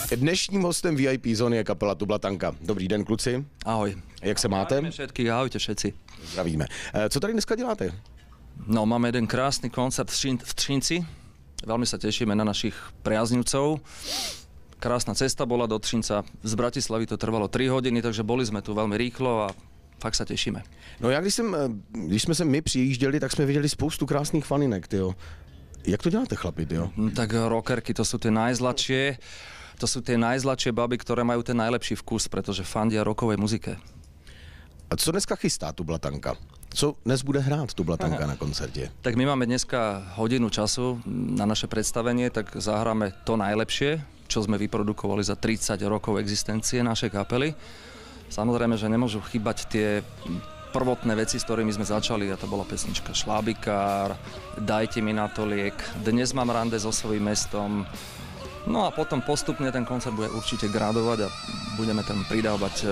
Dnešním hostem VIP zóny je kapela Tublatanka. Dobrý den, kluci. Ahoj. Jak se máte? Ahojte všetkých, ahojte všetci. Zdravíme. Co tady dneska děláte? No, máme jeden krásny koncert v Třinci. Veľmi sa tešíme na našich priaznivcov. Krásna cesta bola do Třinca. Z Bratislavy to trvalo 3 hodiny, takže boli sme tu veľmi rýchlo a fakt sa tešíme. No já když jsme se my přijížděli, tak jsme viděli spoustu krásných faninek, tyjo. Jak to děláte, chlapi, tyjo? Tak rockerky, to sú tie najzladšie. To sú tie najzladšie baby, ktoré majú ten najlepší vkus, pretože fandia rockovej muzike. A co dneska chystá Tublatanka? Co dnes bude hrát Tublatanka na koncertě? Tak my máme dneska hodinu času na naše predstavenie, tak zahráme to najlepšie, čo sme vyprodukovali za 30 rokov existencie našej kapely. Samozrejme, že nemôžu chýbať tie prvotné veci, s ktorými sme začali, a to bola pesnička Šlábikár, Dajte mi na to liek, Dnes mám rande so svojím mestom. No a potom postupne ten koncert bude určite gradovať a budeme tam pridávať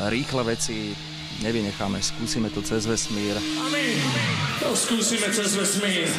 rýchle veci, nevynecháme, skúsime to cez vesmír. A my to skúsime cez vesmír.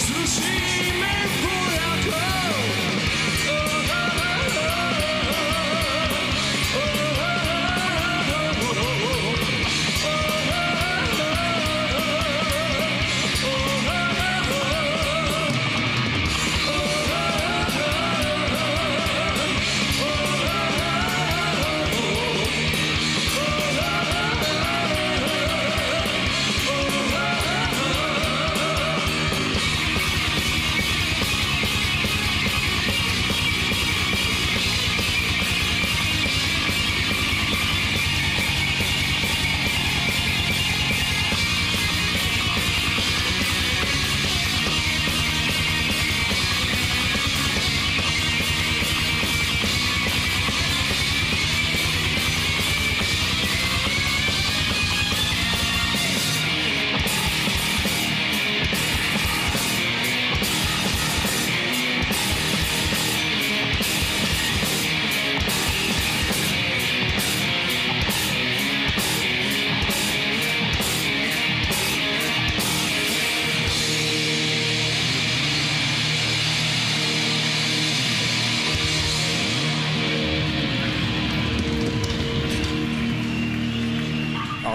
Zrušíme vojakov.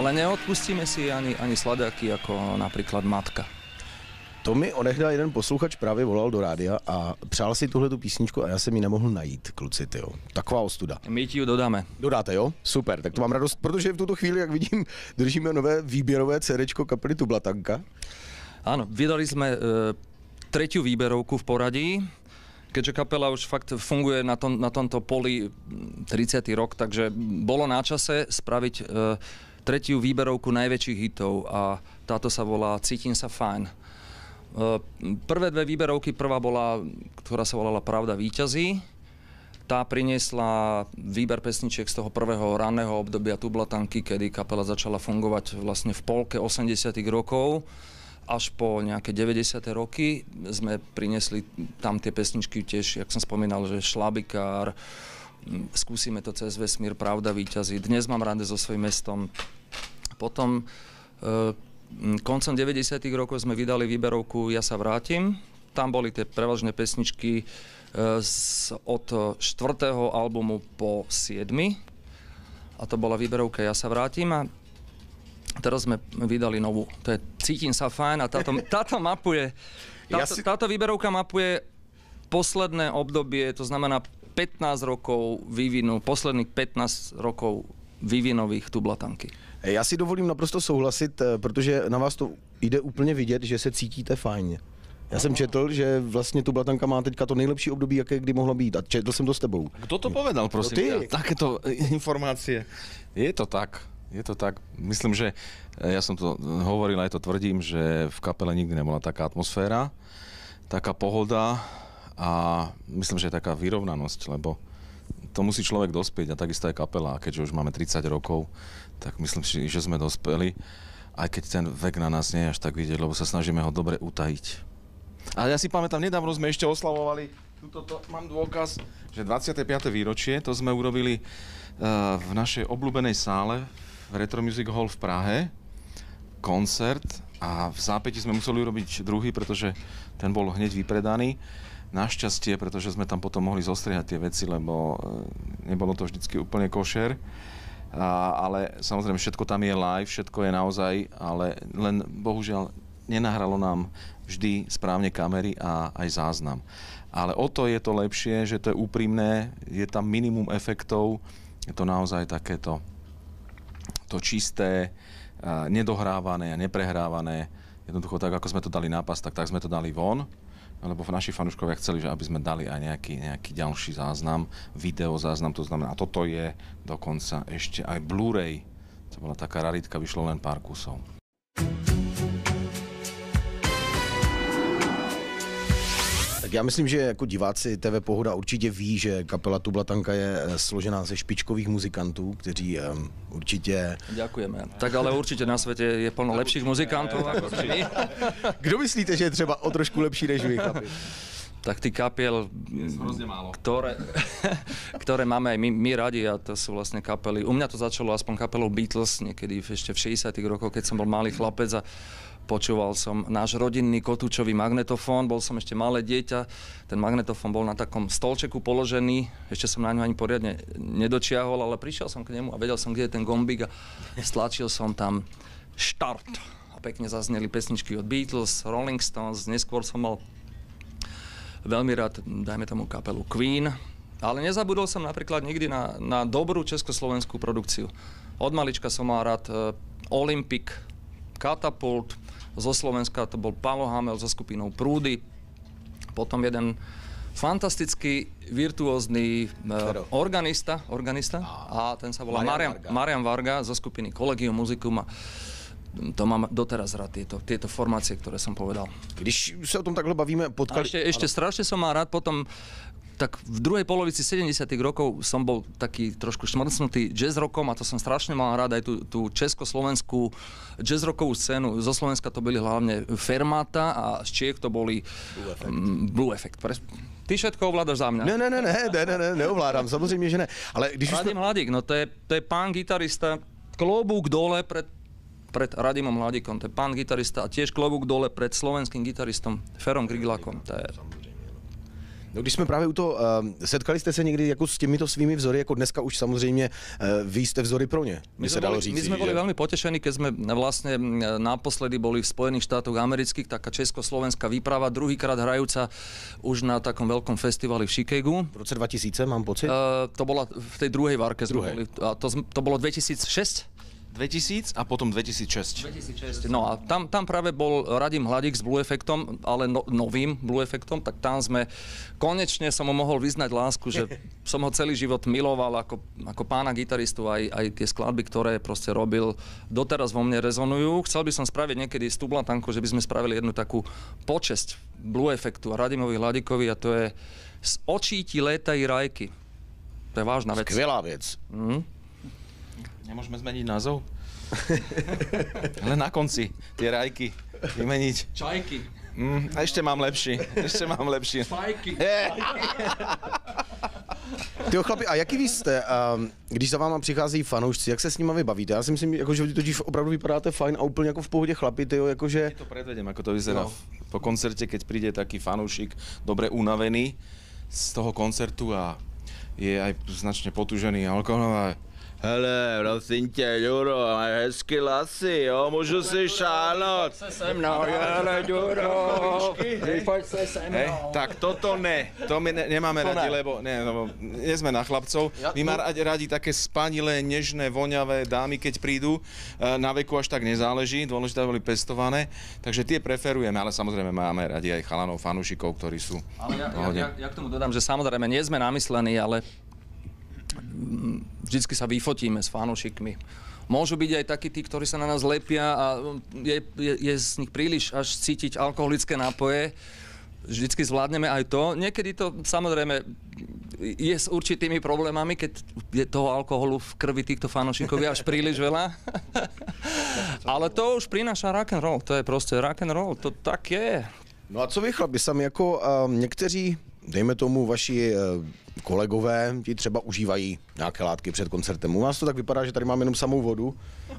Ale neodpustíme si ani sladáky ako napríklad Matka. To mi onehda jeden posluchač právě volal do rádia a přál si tuhletu písničku a já jsem ji nemohl najít, kluci, tyjo. Taková ostuda. My ti ju dodáme. Dodáte, jo? Super, tak to mám radost, protože v tuto chvíli, jak vidím, držíme nové výběrové CDčko kapely Tublatanka. Áno, vydali sme tretiu výberovku v poradí, keďže kapela už fakt funguje na tomto poli 30. rok, takže bolo na čase spraviť tretiu výberovku najväčších hitov a táto sa volá Cítim sa fajn. Prvé dve výberovky, prvá bola, ktorá sa volala Pravda víťazí. Tá priniesla výber pesničiek z toho prvého ranného obdobia Tublatanky, kedy kapela začala fungovať vlastne v polke 80. rokov. Až po nejaké 90. roky sme priniesli tam tie pesničky tiež, jak som spomínal, že Šlabikár, Skúsime to cez vesmír, Pravda víťazí, Dnes mám rande so svojím mestom. Potom koncom 90. rokov sme vydali výberovku Ja sa vrátim. Tam boli tie prevažné pesničky od 4. albumu po 7. A to bola výberovka Ja sa vrátim a teraz sme vydali novú. To je Cítim sa fajn a táto mapuje, táto výberovka mapuje posledné obdobie, to znamená 15 rokov vývinu, posledných 15 rokov vývinových Tublatanky. Já si dovolím naprosto souhlasit, protože na vás to jde úplně vidět, že se cítíte fajn. Já jsem četl, že vlastně Tublatanka má teďka to nejlepší období, jaké kdy mohlo být. A četl jsem to s tebou. Kto to povedal, prosím? ty. Takéto informácie. Je to tak. Je to tak. Myslím, že ja som to hovoril, aj to tvrdím, že v kapele nikdy nebola taká atmosféra, taká pohoda a myslím, že je taká vyrovnanosť, lebo to musí človek dospieť a takisto aj kapela. A keďže už máme 30 rokov, tak myslím si, že sme dospeli, aj keď ten vek na nás nie je až tak vidieť, lebo sa snažíme ho dobre utajiť. A ja si pamätám, nedávno sme ešte oslavovali, tuto mám dôkaz, že 25. výročie, to sme urobili v našej obľúbenej sále v Retro Music Hall v Prahe, koncert a v zápäti sme museli urobiť druhý, pretože ten bol hneď vypredaný. Našťastie, pretože sme tam potom mohli zostriehať tie veci, lebo nebolo to vždycky úplne košer. Ale samozrejme všetko tam je live, všetko je naozaj, ale len bohužiaľ nenahralo nám vždy správne kamery a aj záznam. Ale o to je to lepšie, že to je úprimné, je tam minimum efektov, je to naozaj takéto to čisté, nedohrávané a neprehrávané. Jednoducho tak, ako sme to dali na pas, tak sme to dali von. Lebo naši fanúškovia chceli, že aby sme dali aj nejaký ďalší záznam, videozáznam, to znamená, a toto je dokonca ešte aj Blu-ray. To bola taká raritka, vyšlo len pár kusov. Tak já myslím, že jako diváci TV Pohoda určitě ví, že kapela Tublatanka je složená ze špičkových muzikantů, kteří určitě... Ďakujeme. Tak ale určite na svete je plno lepších muzikantov ako my. Kdo myslíte, že je třeba o trošku lepší než vy, chlapi? Tak tých kapiel, ktoré máme aj my radi, a to sú vlastne kapely. U mňa to začalo aspoň kapelou Beatles, niekedy ešte v 60. rokoch, keď som bol malý chlapec a počúval som náš rodinný kotúčový magnetofón, bol som ešte malé dieťa, ten magnetofón bol na takom stolčeku položený, ešte som na ňu ani poriadne nedočiahol, ale prišiel som k nemu a vedel som, kde je ten gombík a stlačil som tam štart. A pekne zazneli pesničky od Beatles, Rolling Stones, neskôr som mal veľmi rád, dajme tomu kapelu Queen, ale nezabudol som napríklad nikdy na dobrú československú produkciu. Od malička som mal rád Olympic, Katapult, zo Slovenska to bol Pavol Hamel so skupinou Prúdy, potom jeden fantastický, virtuózny organista a ten sa volá Marian Varga zo skupiny Collegium Musicum a to mám doteraz rád, tieto formácie, ktoré som povedal. Když sa o tom takhle bavíme, potkali... A ešte strašne som mal rád potom, tak v druhej polovici 70. rokov som bol taký trošku šmrcnutý jazz rockom a to som strašne mal rád aj tú československú jazz rockovú scénu. Zo Slovenska to byli hlavne Fermata a z Čiech to boli Blue Effect. Ty všetko ovládaš za mňa. Ne, neovládám, samozřejmě, že ne. Ale když Radim Hladík, no to je pán gitarista, klobúk dole pred Radimom Hladíkom, to je pán gitarista a tiež klobúk dole pred slovenským gitaristom Ferom Griglakom. No, když jsme právě u toho, setkali jste se někdy jako s těmito svými vzory, jako dneska už samozřejmě vy jste vzory pro ně, by se dalo říct. My sme boli veľmi potešení, keď sme vlastne naposledy boli v Spojených štátoch amerických, taká československá výprava, druhýkrát hrajúca už na takom veľkom festivali v Chicagu. V roce 2000, mám pocit? To bola v tej druhej várke. A to bolo 2006? 2000 a potom 2006. 2006. No a tam práve bol Radim Hladík s Blue Effectom, ale novým Blue Effectom, tak tam sme, konečne som mu mohol vyznať lásku, že som ho celý život miloval ako pána gitaristu, aj tie skladby, ktoré proste robil, doteraz vo mne rezonujú. Chcel by som spraviť niekedy z Tublatanku, že by sme spravili jednu takú počesť Blue Effectu a Radimovi Hladíkovi, a to je Z očí ti létají rajky. To je vážna vec. Skvělá věc. Nemôžeme zmeniť názov? Ale na konci tie rajky vymeniť. Čajky. A ešte mám lepší. Spajky. Tyjo chlapi, a jaký vy jste, když za váma přicházejí fanoušci, jak se s nimi vybavíte? Já si myslím, jako, že totiž opravdu vypadáte fajn a úplně jako v pohodě chlapi, tyjo, jakože... Ja to predvedem, ako to vyzerá po koncerte, keď príde taký fanúšik dobre unavený z toho koncertu a je aj značne potúžený alkoholom. Hele, prosím tě, Ďuro, máš hezky lasy, jo, můžu si šáhnout. Pojď se se mnou, hele, Ďuro, pojď se se mnou. Tak toto ne, to my nemáme radi, lebo nie sme na chlapcov. My máme radi také spanilé, nežné, voňavé dámy, keď prídu. Na veku až tak nezáleží, dôležité boli pestované, takže tie preferujeme, ale samozrejme máme radi aj chalanov, fanúšikov, ktorí sú. Ale ja k tomu dodám, že samozrejme nie sme namyslení, ale vždycky sa vyfotíme s fanúšikmi. Môžu byť aj takí tí, ktorí sa na nás lepia a je z nich príliš až cítiť alkoholické nápoje. Vždycky zvládneme aj to. Niekedy to samozrejme je s určitými problémami, keď je toho alkoholu v krvi týchto fanúšikov až príliš veľa. Ale to už prináša rock and roll. To je proste rock and roll. To tak je. No a co vy chlapi, sami jako někteří, dejme tomu vaši kolegové, ti třeba užívají nějaké látky před koncertem. U nás to tak vypadá, že tady máme jenom samou vodu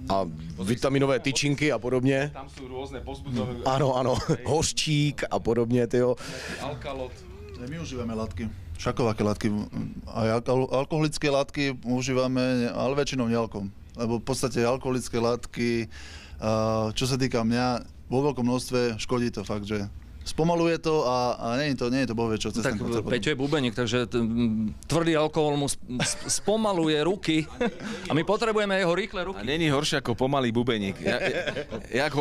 a vitaminové tyčinky a podobně. Tam sú rôzne pozbudzové. Ano, hořčík a podobně, tyjo. Alkalot. My užívame látky, všakovaké látky. A alkoholické látky užívame, ale väčšinou nealkom. Lebo v podstate alkoholické látky, čo sa týka mňa, vo veľkom množstve škodí to fakt, že spomaluje to a nie je to bohvie čo cez ten koncert. Tak Peťo je bubeník, takže tvrdý alkohol mu spomaluje ruky a my potrebujeme jeho rýchle ruky. A není horšie ako pomalý bubeník. Jak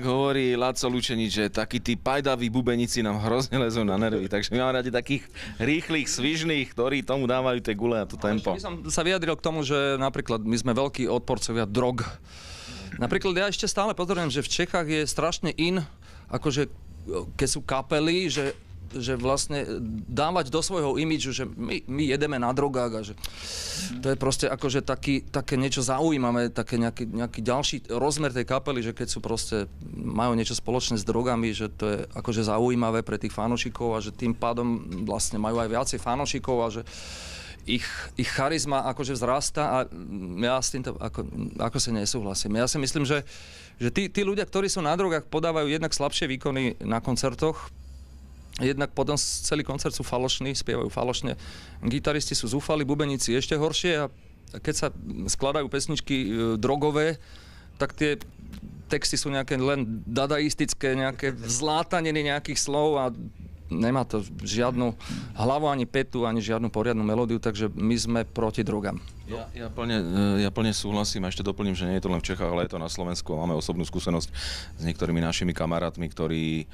hovorí Láco Lučenič, že takí tí pajdaví bubeníci nám hrozne lezú na nervy, takže my máme radi takých rýchlych, svižných, ktorí tomu dávajú tie gule a to tempo. Ja som sa vyjadril k tomu, že napríklad my sme veľkí odporcovia drog. Napríklad ja ešte stále pozorujem, že v Čechách je strašne akože keď sú kapely, že vlastne dávať do svojho imidžu, že my jedeme na drogách a že to je proste akože také niečo zaujímavé, také nejaký ďalší rozmer tej kapely, že keď sú proste, majú niečo spoločné s drogami, že to je akože zaujímavé pre tých fanúšikov a že tým pádom vlastne majú aj viacej fanúšikov a že ich charizma akože vzrastá a ja s týmto ako sa nesúhlasím. Ja si myslím, že tí ľudia, ktorí sú na drogách, podávajú jednak slabšie výkony na koncertoch, jednak potom celý koncert sú falošní, spievajú falošne. Gitaristi sú zúfali, bubeníci ešte horšie a keď sa skladajú pesničky drogové, tak tie texty sú nejaké len dadaistické, nejaké vzlátaniny nejakých slov a nemá to žiadnu hlavu ani petu, ani žiadnu poriadnu melódiu, takže my sme proti drogám. Ja plne súhlasím a ešte doplním, že nie je to len v Čechách, ale je to na Slovensku a máme osobnú skúsenosť s niektorými našimi kamarátmi, ktorí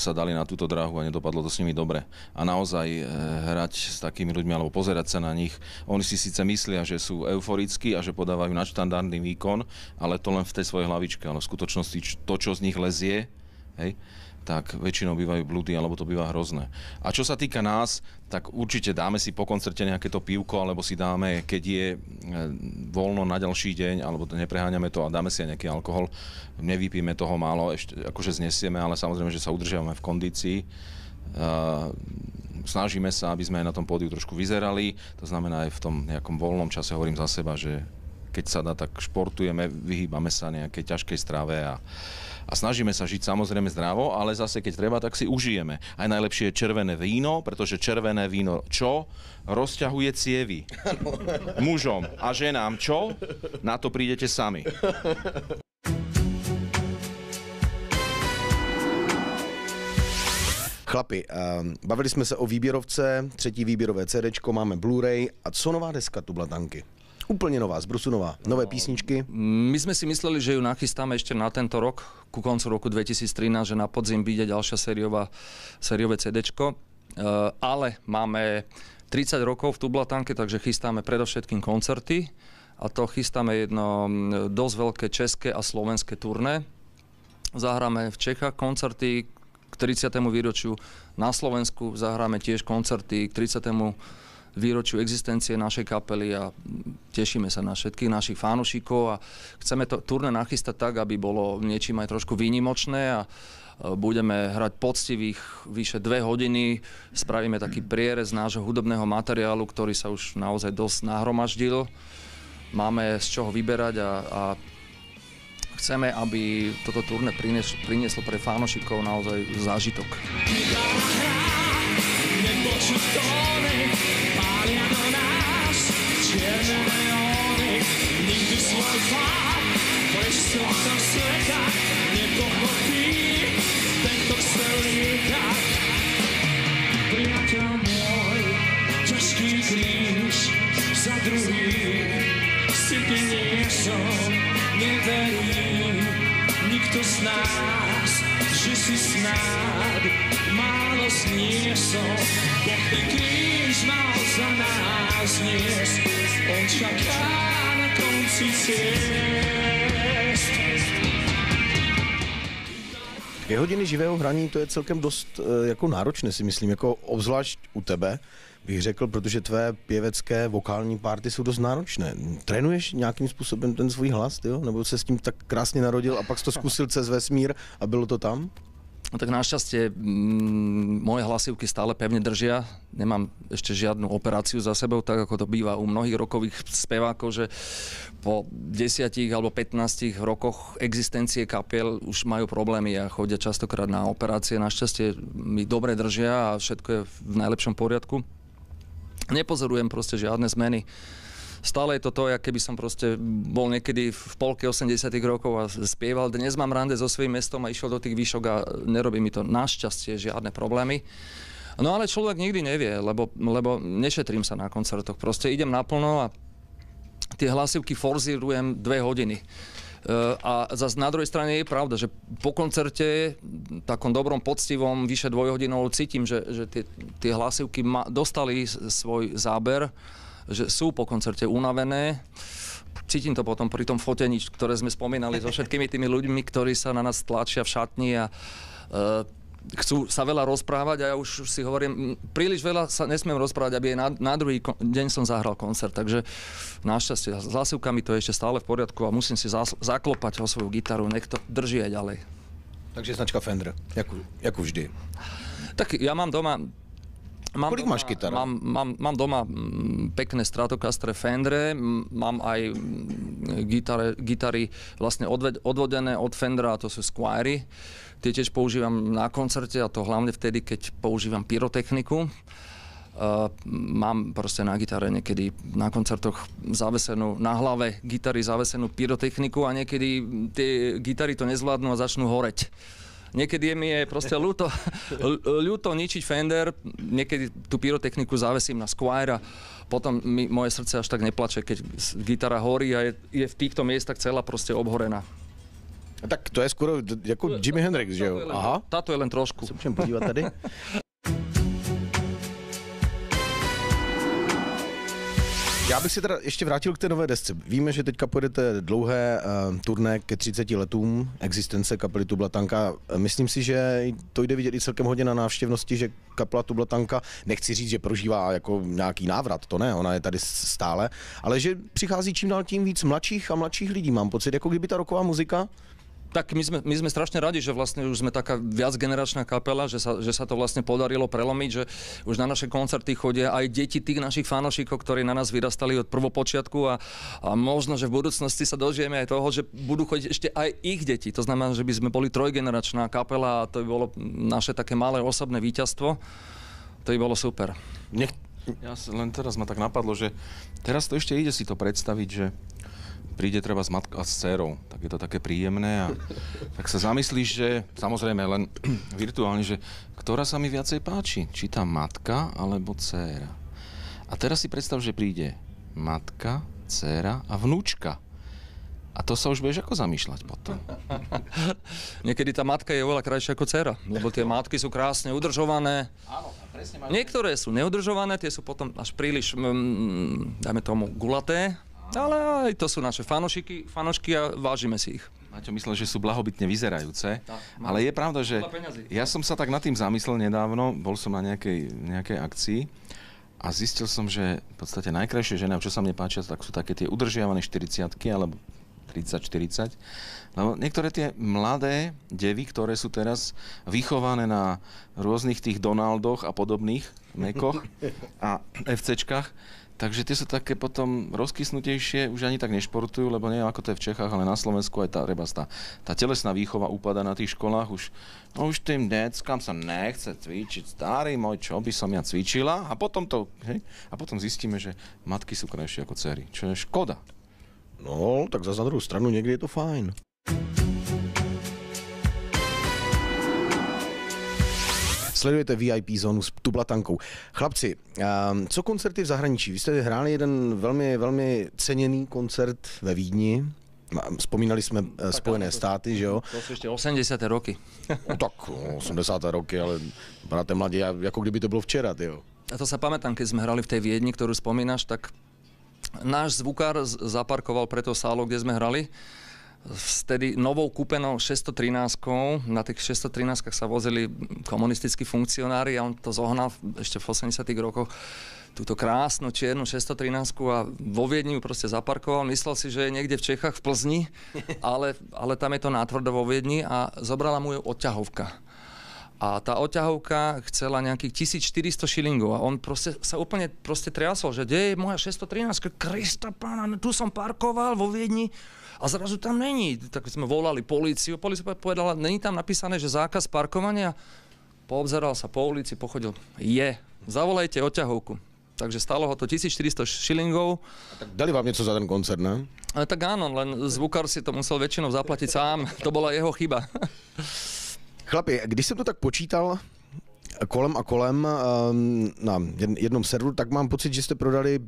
sa dali na túto dráhu a nedopadlo to s nimi dobre. A naozaj hrať s takými ľuďmi alebo pozerať sa na nich, oni si síce myslia, že sú euforickí a že podávajú nadštandardný výkon, ale to len v tej svojej hlavičke, ale v skutočnosti to, čo z nich lezie, hej, tak väčšinou bývajú blúdy, alebo to býva hrozné. A čo sa týka nás, tak určite dáme si po koncerte nejaké to pivko, alebo si dáme, keď je voľno na ďalší deň, alebo nepreháňame to a dáme si aj nejaký alkohol. Nevypíme toho málo, ešte akože znesieme, ale samozrejme, že sa udržiavame v kondícii. Snažíme sa, aby sme aj na tom pódiu trošku vyzerali, to znamená aj v tom nejakom voľnom čase, hovorím za seba, že keď sa dá, tak športujeme, vyhýbame sa nejakej ťažkej strave a snažíme sa žiť samozrejme zdravo, ale zase keď treba, tak si užijeme. Aj najlepšie je červené víno, pretože červené víno čo? Rozťahuje cievy. Mužom a ženám čo? Na to prídete sami. Chlapi, bavili jsme se o výběrovce, 3. výběrové CDčko, máme Blu-ray a co nová deska Tublatanky? Úplne nová, z brusu nová, nové písničky. My sme si mysleli, že ju nachystáme ešte na tento rok, ku koncu roku 2013, že na podzim vyjde ďalšia sériové CDčko, ale máme 30 rokov v Tublatanke, takže chystáme predovšetkým koncerty a to chystáme jedno dosť veľké české a slovenské turné. Zahráme v Čechách koncerty k 30. výročiu, na Slovensku zahráme tiež koncerty k 30. výročiu existencie našej kapely a tešíme sa na všetkých našich fanúšikov a chceme to turné nachystať tak, aby bolo niečím aj trošku výnimočné a budeme hrať poctivých vyše 2 hodiny, spravíme taký prierez nášho hudobného materiálu, ktorý sa už naozaj dosť nahromaždil. Máme z čoho vyberať a chceme, aby toto turné prinieslo pre fanúšikov naozaj zážitok. Pália do nás čierne neóny, nikdy svoj fakt, prečo to sveta nepochopí, tento chce líkať. Priateľ môj, ťažký kríž za druhý, si ty niesol, neverím, nikto z nás, že si snáď málo zniesol, Boh by kríž mal za nás niesť, on čaká na konci ciest. 2 hodiny živého hraní, to je celkem dost jako náročné, si myslím, jako obzvlášť u tebe, bych řekl, protože tvé pěvecké vokální party jsou dost náročné. Trénuješ nějakým způsobem ten svůj hlas, tyjo? Nebo se s tím tak krásně narodil a pak jsi to zkusil cez vesmír a bylo to tam? No tak našťastie moje hlasivky stále pevne držia. Nemám ešte žiadnu operáciu za sebou, tak ako to býva u mnohých rokových spevákov, že po 10 alebo 15 rokoch existencie kapiel už majú problémy a chodia častokrát na operácie. Našťastie mi dobre držia a všetko je v najlepšom poriadku. Nepozorujem proste žiadne zmeny. Stále je to to, jak keby som proste bol niekedy v polke 80 rokov a spieval. Dnes mám rande so svojím mestom a išiel do tých výšok a nerobí mi to našťastie žiadne problémy. No ale človek nikdy nevie, lebo nešetrím sa na koncertoch. Proste idem naplno a tie hlasivky forzírujem 2 hodiny. A zase na druhej strane je pravda, že po koncerte, takom dobrom, poctivom, vyše 2 hodinov cítim, že tie hlasivky dostali svoj záber, že sú po koncerte unavené. Cítim to potom pri tom fotení, ktoré sme spomínali so všetkými tými ľuďmi, ktorí sa na nás tlačia v šatni a chcú sa veľa rozprávať a ja už si hovorím, príliš veľa sa nesmiem rozprávať, aby aj na druhý deň som zahral koncert. Takže našťastie s hlasivkami to je ešte stále v poriadku a musím si zaklopať o svoju gitaru, nech to drží aj ďalej. Takže značka Fender, jako vždy. Tak ja mám doma... Kolik máš kytar? Mám doma pekné Stratocaster Fendre, mám aj gitary vlastne odvodené od Fendera, a to sú Squiry. Tie tiež používam na koncerte a to hlavne vtedy, keď používam pyrotechniku. Mám proste na gitare niekedy na koncertoch zavesenú, na hlave gitary zavesenú pyrotechniku a niekedy tie gitary to nezvládnu a začnú horeť. Niekedy mi je proste ľúto ničiť Fender, niekedy tú pyrotechniku zavesím na Squier a potom mi moje srdce až tak neplače, keď gitara horí a je v týchto miestach celá proste obhorená. Tak to je skoro jako Jimi Hendrix, že jo? Aha. Táto je len trošku. Se můžeme podívat tady. Já bych se teda ještě vrátil k té nové desce. Víme, že teďka pojedete dlouhé turné ke 30 letům existence kapely Tublatanka. Myslím si, že to jde vidět i celkem hodně na návštěvnosti, že kapela Tublatanka, nechci říct, že prožívá jako nějaký návrat, to ne, ona je tady stále, ale že přichází čím dál tím víc mladších a mladších lidí. Mám pocit, jako kdyby ta rocková muzika Tak my sme strašne radi, že vlastne už sme taká viacgeneračná kapela, že sa to vlastne podarilo prelomiť, že už na naše koncerty chodia aj deti tých našich fanošikov, ktorí na nás vyrastali od prvopočiatku a možno, že v budúcnosti sa dožijeme aj toho, že budú chodiť ešte aj ich deti. To znamená, že by sme boli trojgeneračná kapela a to by bolo naše také malé osobné víťazstvo. To by bolo super. Len teraz ma tak napadlo, že teraz to ešte ide si to predstaviť, že príde treba s matkou a s dcerou, tak je to také príjemné a tak sa zamyslíš, že samozrejme len virtuálne, že ktorá sa mi viacej páči, či tá matka alebo dcéra. A teraz si predstav, že príde matka, dcéra a vnúčka. A to sa už budeš ako zamýšľať potom? Niekedy tá matka je oveľa krajšia ako dcéra, lebo tie matky sú krásne udržované. Áno, presne. Niektoré sú neudržované, tie sú potom až príliš, dajme tomu, gulaté. Ale aj to sú naše fanošky a vážime si ich. Maťo myslel, že sú blahobytne vyzerajúce, ale je pravda, že ja som sa tak nad tým zamyslel nedávno, bol som na nejakej akcii a zistil som, že v podstate najkrajšie ženy, čo sa mne páčia, tak sú také tie udržiavané 40-ky alebo 30-40. Lebo niektoré tie mladé devy, ktoré sú teraz vychované na rôznych tých Donaldoch a podobných mekoch a FCčkách, takže tie sú také potom rozkysnutejšie, už ani tak nešportujú, lebo neviem, ako to je v Čechách, ale na Slovensku aj tá telesná výchova upada na tých školách. Už tým deckám sa nechce cvičiť. Starý môj, čo by som ja cvičila? A potom zistíme, že matky sú krajšie ako dcery, čo je škoda. No, tak zase na druhou stranu někdy je to fajn. Sledujete VIP zónu s Tublatankou. Chlapci, co koncerty v zahraničí? Vy jste hráli jeden velmi, velmi ceněný koncert ve Vídni. Spomínali jsme Spojené státy, že jo? To sú ešte 80. roky. No tak, 80. roky, ale bráte mladí, jako kdyby to bylo včera, tyjo. A to sa pamätám, keď sme hrali v tej Viedni, ktorú spomínaš, tak náš zvukár zaparkoval pre to sálo, kde sme hrali. Vtedy novou kúpenou 613, na tých 613 sa vozili komunistickí funkcionári a on to zohnal ešte v 80 rokoch túto krásnu čiernu 613 a vo Viedni ju proste zaparkoval. Myslel si, že je niekde v Čechách, v Plzni, ale tam je to natvrdo vo Viedni a zobrala mu ju odťahovka. A tá odťahovka chcela nejakých 1400 šilingov a on sa úplne triasol, že kde je moja 613, Krista pána, tu som parkoval vo Viedni a zrazu tam není. Tak sme volali políciu, polícia povedala, není tam napísané, že zákaz parkovania. Poobzeral sa po ulici, pochodil, zavolajte odťahovku. Takže stálo ho to 1400 šilingov. A tak dali vám něco za ten koncert, ne? Ale tak áno, len zvukár si to musel väčšinou zaplatiť sám, to bola jeho chyba. Chlapi, když jsem to tak počítal kolem a kolem na jednom serveru, tak mám pocit, že jste prodali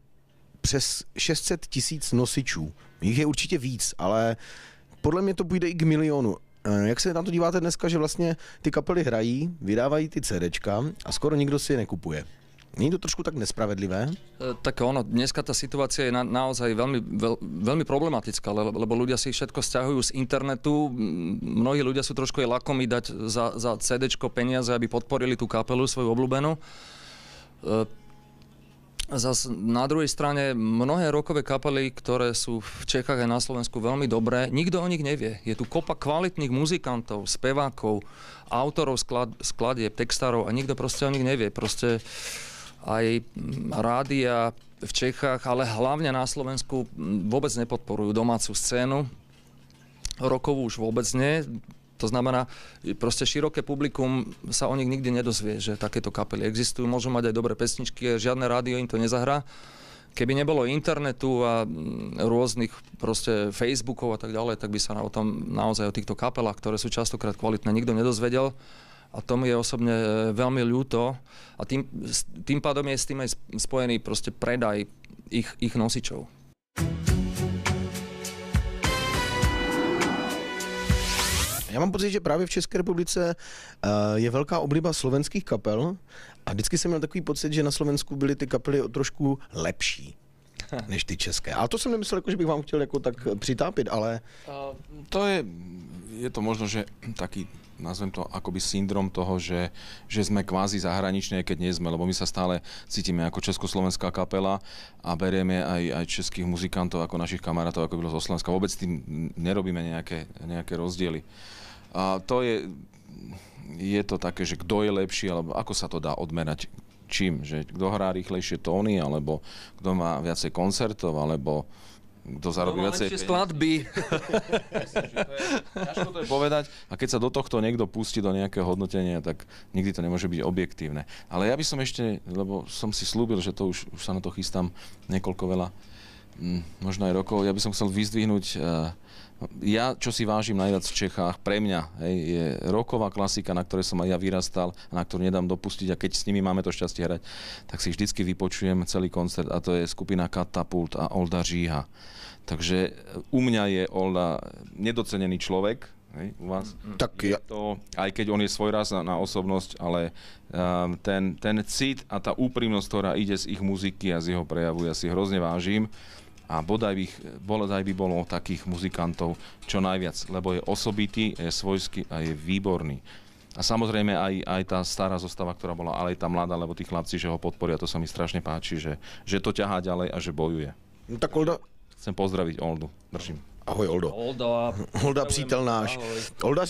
přes 600 000 nosičů. Jich je určitě víc, ale podle mě to půjde i k milionu. Jak se na to díváte dneska, že vlastně ty kapely hrají, vydávají ty CDčka a skoro nikdo si je nekupuje? Není to trošku tak nespravedlivé? Tak ono, dneska tá situácia je naozaj veľmi problematická, lebo ľudia si všetko sťahujú z internetu. Mnohí ľudia sú trošku aj lakomí dať za CDčko peniaze, aby podporili tú kapelu svoju obľúbenú. Zas na druhej strane mnohé rockové kapely, ktoré sú v Čechách a na Slovensku veľmi dobré, nikto o nich nevie. Je tu kopa kvalitných muzikantov, spevákov, autorov skladieb, textárov a nikto proste o nich nevie. Proste aj rádia v Čechách, ale hlavne na Slovensku vôbec nepodporujú domácu scénu. Rockovú už vôbec nie. To znamená, proste široké publikum sa o nich nikdy nedozvie, že takéto kapely existujú. Môžu mať aj dobré pesničky, žiadne rádio im to nezahrá. Keby nebolo internetu a rôznych proste Facebookov a tak ďalej, tak by sa naozaj o týchto kapelách, ktoré sú častokrát kvalitné, nikto nedozvedel. A tomu je osobne veľmi ľúto. A tým pádom je s tým aj spojený proste predaj ich nosičov. Já mám pocit, že právě v České republice je velká obliba slovenských kapel a vždycky jsem měl takový pocit, že na Slovensku byly ty kapely o trošku lepší než ty české. Ale to jsem nemyslel, že bych vám chtěl jako tak přitápit, ale... To je to možno, že taký nazvem to akoby syndrom toho, že sme kvázi zahraniční, keď nie sme, lebo my sa stále cítime ako československá kapela a berieme aj českých muzikantov ako našich kamarátov, ako bylo zo Slovenska. Vôbec tým nerobíme nejaké rozdiely. A to je to také, že kto je lepší, alebo ako sa to dá odmerať čím, že kto hrá rýchlejšie tóny, alebo kto má viacej koncertov, alebo kto zarobí viacej skladby. Ťažko to je povedať a keď sa do tohto niekto pustí do nejakého hodnotenia, tak nikdy to nemôže byť objektívne. Ale ja by som ešte, lebo som si slúbil, že to už sa na to chystám niekoľko veľa, možno aj rokov, ja by som chcel vyzdvihnúť, ja, čo si vážim najviac v Čechách, pre mňa je rocková klasika, na ktorej som aj ja vyrastal a na ktorú nedám dopustiť a keď s nimi máme to šťastie hrať, tak si vždycky vypočujem celý koncert a to je skupina Katapult a Olda Říha. Takže u mňa je Olda nedocenený človek, hej, u vás. Tak je to, aj keď on je svojrázna osobnosť, ale ten cit a tá úprimnosť, ktorá ide z ich muziky a z jeho prejavu, ja si hrozne vážim. A bodaj by bolo takých muzikantov čo najviac, lebo je osobitý, je svojský a je výborný. A samozrejme aj tá stará zostava, ktorá bola, ale aj tá mladá, lebo tí chlapci, že ho podporia, to sa mi strašne páči, že to ťahá ďalej a že bojuje. No tak Olda... Chcem pozdraviť Oldu. Držím. Ahoj Oldo. Olda přítel náš. Olda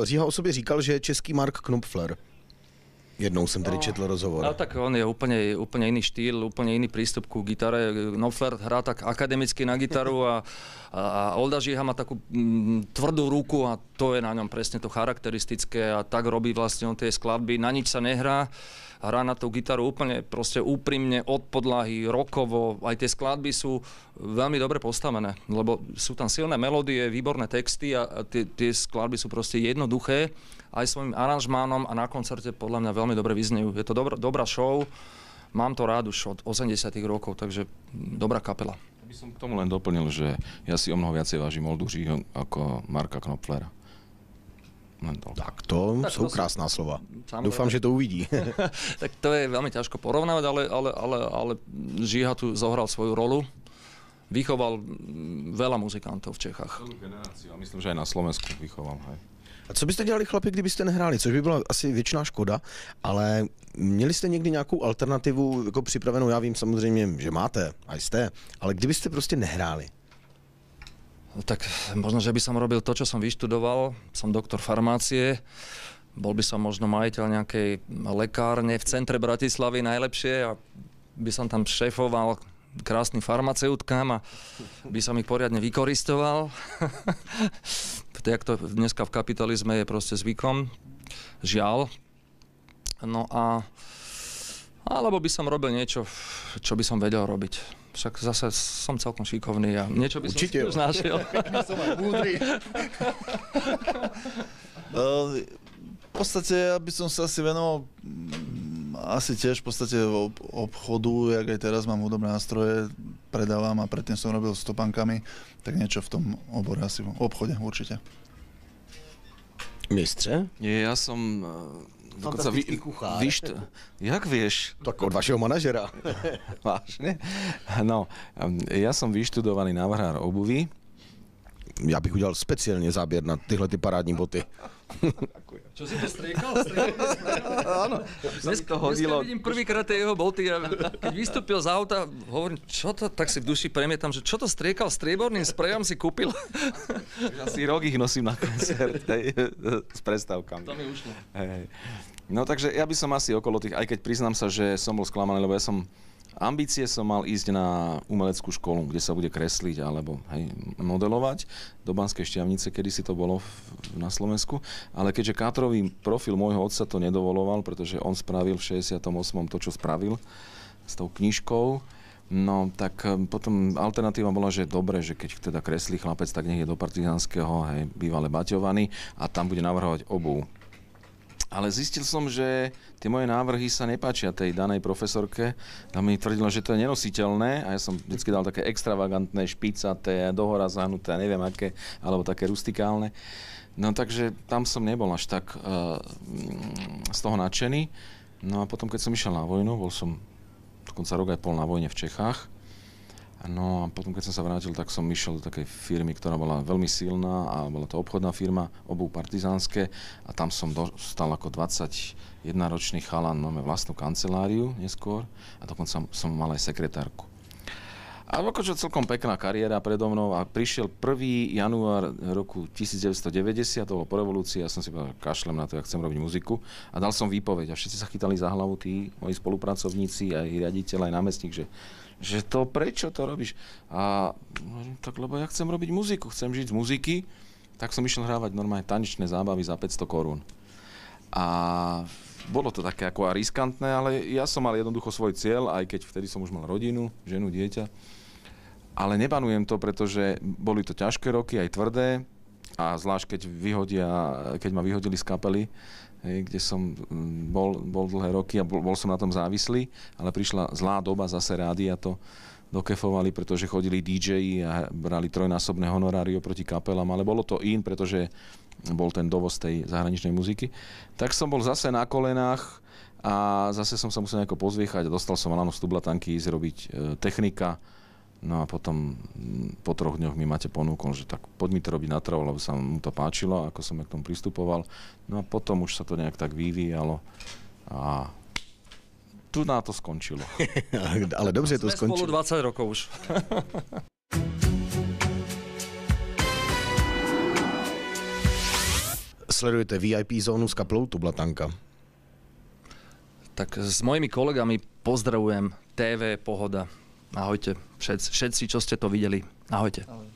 Říha o sobě říkal, že je český Mark Knopfler. Jednou jsem tedy četl rozhovor. No tak on je úplne iný štýl, úplne iný prístup ku gitare. Knopfler hrá tak akademicky na gitaru a Olda Říha má takú tvrdú ruku a to je na ňom presne to charakteristické a tak robí vlastne on tie skladby. Na nič sa nehrá. Hrá na tú gitaru úplne proste úprimne od podlahy, rockovo. Aj tie skladby sú veľmi dobre postavené, lebo sú tam silné melódie, výborné texty a tie skladby sú proste jednoduché aj svojim aranžmánom a na koncerte podľa mňa veľmi dobre vyznejú. Je to dobrá show, mám to rád už od 80 rokov, takže dobrá kapela. Ja by som k tomu len doplnil, že ja si o mnoho viacej vážim Oldu Říhu ako Marka Knopflera. Tak to sú krásná slova. Dúfam, že to uvidí. Tak to je veľmi ťažko porovnávať, ale Říha tu zohral svoju rolu. Vychoval veľa muzikantov v Čechách. Celú generáciu, a myslím, že aj na Slovensku vychoval. Hej. A co byste dělali, chlapi, kdybyste nehráli? Což by byla asi většiná škoda, ale měli jste někdy nějakou alternativu jako připravenou? Já vím samozřejmě, že máte, a jste, ale kdybyste prostě nehráli? Tak možno, že by som robil to, čo som vyštudoval. Som doktor farmácie. Bol by som možno majiteľ nejakej lekárne v centre Bratislavy najlepšie a by som tam šéfoval krásnym farmaceutkám a by som ich poriadne vykoristoval. Jak to dneska v kapitalizme je proste zvykom. Žiaľ. No a alebo by som robil niečo, čo by som vedel robiť. Však zase som celkom šikovný a niečo by som si už našiel. Som aj múdry. V podstate, ja by som sa asi venoval asi tiež v podstate obchodu, jak aj teraz mám hudobné nástroje, predávam a predtým som robil s topankami, tak niečo v tom obore asi v obchode určite. Mistře? Ja som... Fantastický kuchár. Jak vieš? Tak od vašeho manažera. Vážne? No, ja som vyštudovaný návrhár obuvy. Já bych udělal speciálně záběr na tyhle ty parádní boty. Čo si to striekal? Áno. Dneska vidím prvýkrát tie jeho boty a keď vystúpil z auta, hovorím, čo to, tak si v duši premietam, že čo to striekal, strieborným sprejom si kúpil. Asi rok ich nosím na koncert, s prestávkami. To mi ušlo. Hej. No takže ja by som asi okolo tých, aj keď priznám sa, že som bol sklamaný, lebo ambície som mal ísť na umeleckú školu, kde sa bude kresliť alebo modelovať do Banskej Štiavnice, kedy si to bolo na Slovensku. Ale keďže kátrový profil môjho otca to nedovoloval, pretože on spravil v 68. to, čo spravil s tou knižkou, no tak potom alternatíva bola, že dobre, že keď teda kreslí chlapec, tak nech je do Partizánskeho, bývalé Baťovany a tam bude navrhovať obuv. Ale zistil som, že tie moje návrhy sa nepáčia tej danej profesorke. Tam mi tvrdila, že to je nenositeľné a ja som vždycky dal také extravagantné, špicaté, dohora zahnuté, neviem aké, alebo také rustikálne. No takže tam som nebol až tak z toho nadšený. No a potom, keď som išiel na vojnu, bol som dokonca rok aj pol na vojne v Čechách. No a potom, keď som sa vrátil, tak som išiel do takej firmy, ktorá bola veľmi silná a bola to obchodná firma, obuv partizánske a tam som dostal ako 21-ročný chalan, máme vlastnú kanceláriu neskôr a dokonca som mal aj sekretárku. A akože celkom pekná kariéra predo mnou a prišiel 1. január roku 1990, to bolo po revolúcii, ja som si povedal, kašlem na to, ja chcem robiť muziku a dal som výpoveď a všetci sa chytali za hlavu, tí moji spolupracovníci, aj riaditeľ, aj námestník, že to prečo to robíš? A tak lebo ja chcem robiť muziku, chcem žiť z muziky, tak som išiel hrávať normálne tanečné zábavy za 500 korún. A bolo to také ako riskantné, ale ja som mal jednoducho svoj cieľ, aj keď vtedy som už mal rodinu, ženu, dieťa. Ale nebanujem to, pretože boli to ťažké roky, aj tvrdé. A zvlášť keď ma vyhodili z kapely, kde som bol dlhé roky a bol som na tom závislý, ale prišla zlá doba, zase rádia to dokefovali, pretože chodili DJ a brali trojnásobné honoráry oproti kapelám, ale bolo to pretože bol ten dovoz tej zahraničnej muziky. Tak som bol zase na kolenách a zase som sa musel nejako pozviechať a dostal som ráno z Tublatanky ísť robiť technika. No a potom po 3 dňoch mi Mate ponúkol, že tak poď mi to robiť na trhu, lebo sa mu to páčilo, ako som k tomu pristupoval. No a potom už sa to nejak tak vyvíjalo a tu na to skončilo. Ale dobře to skončilo. Sme spolu 20 rokov už. Sledujete VIP zónu s kapelou Tublatanka? Tak s mojimi kolegami pozdravujem TV Pohoda. Ahojte všetci, čo ste to videli. Ahojte. Ahoj.